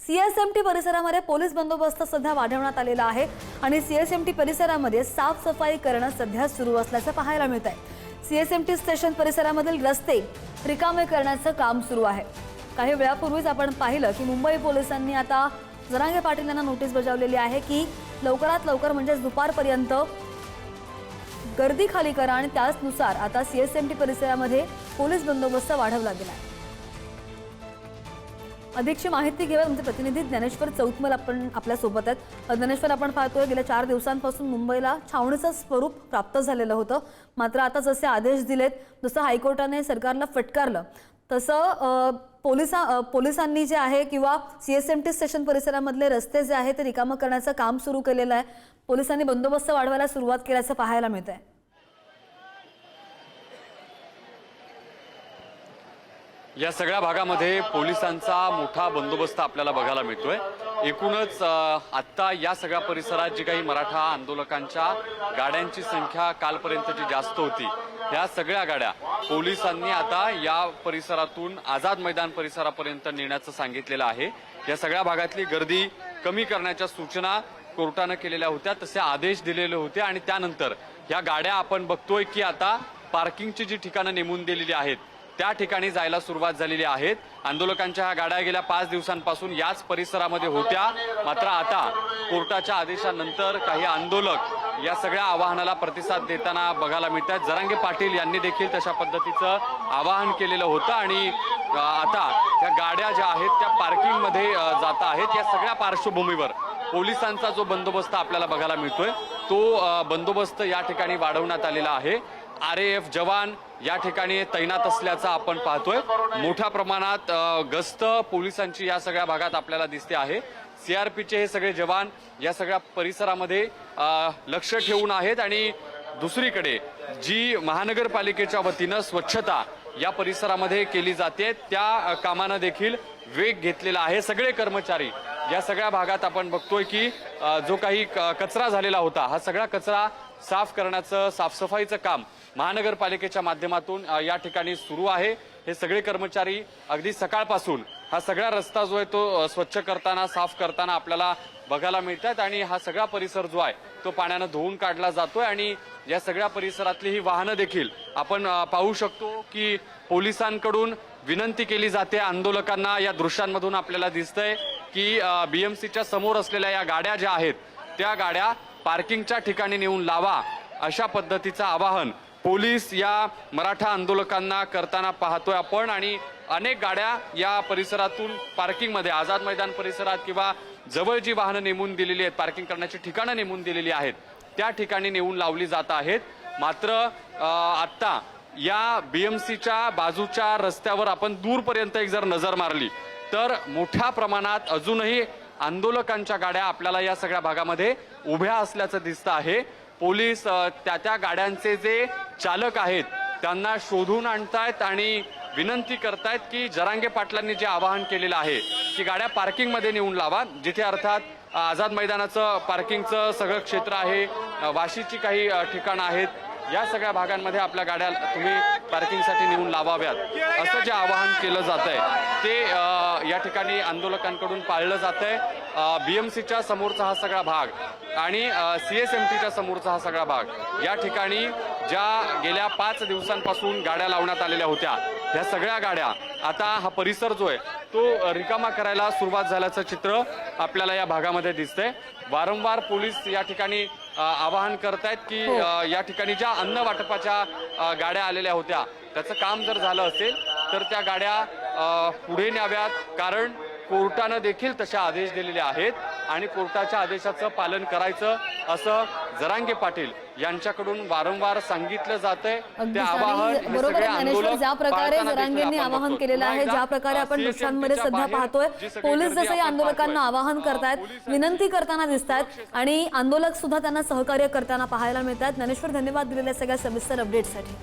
CSMT परिसरामध्ये police बंदोबस्त सध्या वाढवण्यात आलेला आहे आणि सीएसएमटी परिसरामध्ये साफसफाई करणं सध्या सुरू असल्याचं पाहायला मिळत आहे। सीएसएमटी स्टेशन परिसरामधील रस्ते रिकामे करण्याचं काम सुरू आहे। काही वेळापूर्वीच आपण पाहिलं की मुंबई पोलिसांनी आता जरांगे पाटील यांना नोटीस बजावलेली आहे की लवकरात लवकर म्हणजे दुपारपर्यंत गर्दी खाली करा आणि त्यानुसार आता सीएसएमटी परिसरामध्ये पोलीस बंदोबस्त वाढवला गेला आहे। अधिकची माहिती घेऊया आमचे प्रतिनिधी ज्ञानेश्वर चौतमल आपण आपल्या सोबत आहेत। ज्ञानेश्वर, आपण पाहतोय गेल्या 4 दिवसांपासून मुंबईला छावणीचं स्वरूप प्राप्त झालेलं होतं, मात्र आता जसे आदेश दिलेत, जसं हायकोर्टाने सरकारला फटकारलं तसं पोलिसांनी जे आहे किंवा सीएसएमटी स्टेशन परिसरामधले रस्ते जे आहेत ते रिकामं करण्याचं काम सुरू केलेलं आहे। पोलिसांनी बंदोबस्त वाढवायला सुरुवात केल्याचं पाहायला मिळत आहे। या सगळ्या भागामध्ये पोलिसांचा मोठा बंदोबस्त आपल्याला बघायला मिळतोय। एकूणच आता या सगळ्या परिसरात जी काही मराठा आंदोलकांच्या गाड्यांची संख्या कालपर्यंतची जास्त होती, या सगळ्या गाड्या पोलिसांनी आता या परिसरातून आझाद मैदान परिसरापर्यंत नेण्याचं सांगितलेलं आहे। या सगळ्या भागातली गर्दी कमी करण्याच्या सूचना कोर्टाने केलेल्या होत्या, तसे आदेश दिलेले होते आणि त्यानंतर या गाड्या आपण बघतोय की आता पार्किंगची जी ठिकाणं नेमून दिलेली आहेत त्या ठिकाणी जायला सुरुवात झालेली आहे। आंदोलकांच्या ह्या गाड्या गेल्या 5 दिवसांपासून याच परिसरामध्ये होत्या, मात्र आता कोर्टाच्या आदेशानंतर काही आंदोलक या सगळ्या आवाहनाला प्रतिसाद देताना बघायला मिळतात। जरांगे पाटील यांनी देखील तशा पद्धतीचं आवाहन केलेलं होतं आणि आता त्या गाड्या ज्या आहेत त्या पार्किंगमध्ये जात आहेत। या सगळ्या पार्श्वभूमीवर पोलिसांचा जो बंदोबस्त आपल्याला बघायला मिळतोय तो बंदोबस्त या ठिकाणी वाढवण्यात आलेला आहे। RAF जवान या ठिकाणी तैनात असल्याचं आपण पाहतोय। मोठ्या प्रमाणात गस्त पोलिसांची या सगळ्या भागात आपल्याला दिसते आहे। CRPचे हे सगळे जवान या सगळ्या परिसरामध्ये लक्ष ठेवून आहेत आणि दुसरीकडे जी महानगरपालिकेच्या वतीनं स्वच्छता या परिसरामध्ये केली जाते त्या कामानं देखील वेग घेतलेला आहे। सगळे कर्मचारी या सगळ्या भागात आपण बघतोय की जो काही कचरा झालेला होता, हा सगळा कचरा साफ करण्याचं साफसफाईचं काम महानगरपालिकेच्या माध्यमातून या ठिकाणी सुरू आहे। हे सगळे कर्मचारी अगदी सकाळपासून हा सगळा रस्ता जो आहे तो स्वच्छ करताना साफ करताना आपल्याला बघायला मिळतात आणि हा सगळा परिसर जो आहे तो पाण्यानं धुवून काढला जातोय आणि या सगळ्या परिसरातली ही वाहनं देखील आपण पाहू शकतो की पोलिसांकडून विनंती केली जाते आंदोलकांना। या दृश्यांमधून आपल्याला दिसतंय की BMCच्या समोर असलेल्या या गाड्या ज्या आहेत त्या गाड्या पार्किंगच्या ठिकाणी नेऊन लावा, अशा पद्धतीचं आवाहन पोलीस या मराठा आंदोलकांना करताना पाहतोय आपण। आणि अनेक गाड्या या परिसरातून पार्किंगमध्ये आझाद मैदान परिसरात किंवा जवळ जी वाहनं नेमून दिलेली आहेत, पार्किंग करण्याची ठिकाणं नेमून दिलेली आहेत त्या ठिकाणी नेऊन लावली जात आहेत। मात्र आता या BMCच्या बाजूच्या रस्त्यावर आपण दूरपर्यंत एक जर नजर मारली तर मोठ्या प्रमाणात अजूनही आंदोलकांच्या गाड्या आपल्याला या सगळ्या भागामध्ये उभ्या असल्याचं दिसतं आहे। पोलीस त्या गाड्यांचे जे चालक आहेत त्यांना शोधून आणतायत आणि विनंती करतायत की जरांगे पाटलांनी जे आवाहन केलेलं आहे की गाड्या पार्किंगमध्ये नेऊन लावा, जिथे अर्थात आझाद मैदानाचं पार्किंगचं सगळं क्षेत्र आहे, वाशीची काही ठिकाणं आहेत, या सगळ्या भागांमध्ये आपल्या गाड्या तुम्ही पार्किंगसाठी नेऊन लावाव्यात असं जे आवाहन केलं जात आहे ते या ठिकाणी आंदोलकांकडून पाळलं जात आहे। BMCच्या समोरचा हा सगळा भाग आणि CSMTच्या समोरचा हा सगळा भाग, या ठिकाणी ज्या गेल्या 5 दिवसांपासून गाड्या लावण्यात आलेल्या होत्या, ह्या सगळ्या गाड्या आता हा परिसर जो आहे तो रिकामा करायला सुरुवात झाल्याचं चित्र आपल्याला या भागामध्ये दिसतंय। वारंवार पोलीस या ठिकाणी आवाहन करतायत की या ठिकाणी ज्या अन्न वाटपाच्या गाड्या आलेल्या होत्या त्याचं काम जर झालं असेल तर त्या गाड्या पुढे न्याव्यात, कारण कोर्टानं देखील तसे आदेश दिलेले आहेत आणि कोर्टाच्या आदेशाचं पालन करायचं असं जरांगे पाटील यांच्याकडून वारंवार सांगितलं जातंय। ते आवाहन बरोबर ज्ञानेश्वर, ज्या प्रकारे जरांगेंनी आवाहन केलेलं आहे, ज्या प्रकारे आपण दृश्यांमध्ये सध्या पाहतोय पोलीस जसं या आंदोलकांना आवाहन करतायत, विनंती करताना दिसतात आणि आंदोलक सुद्धा त्यांना सहकार्य करताना पाहायला मिळतात। ज्ञानेश्वर, धन्यवाद दिलेल्या सगळ्या सविस्तर अपडेटसाठी।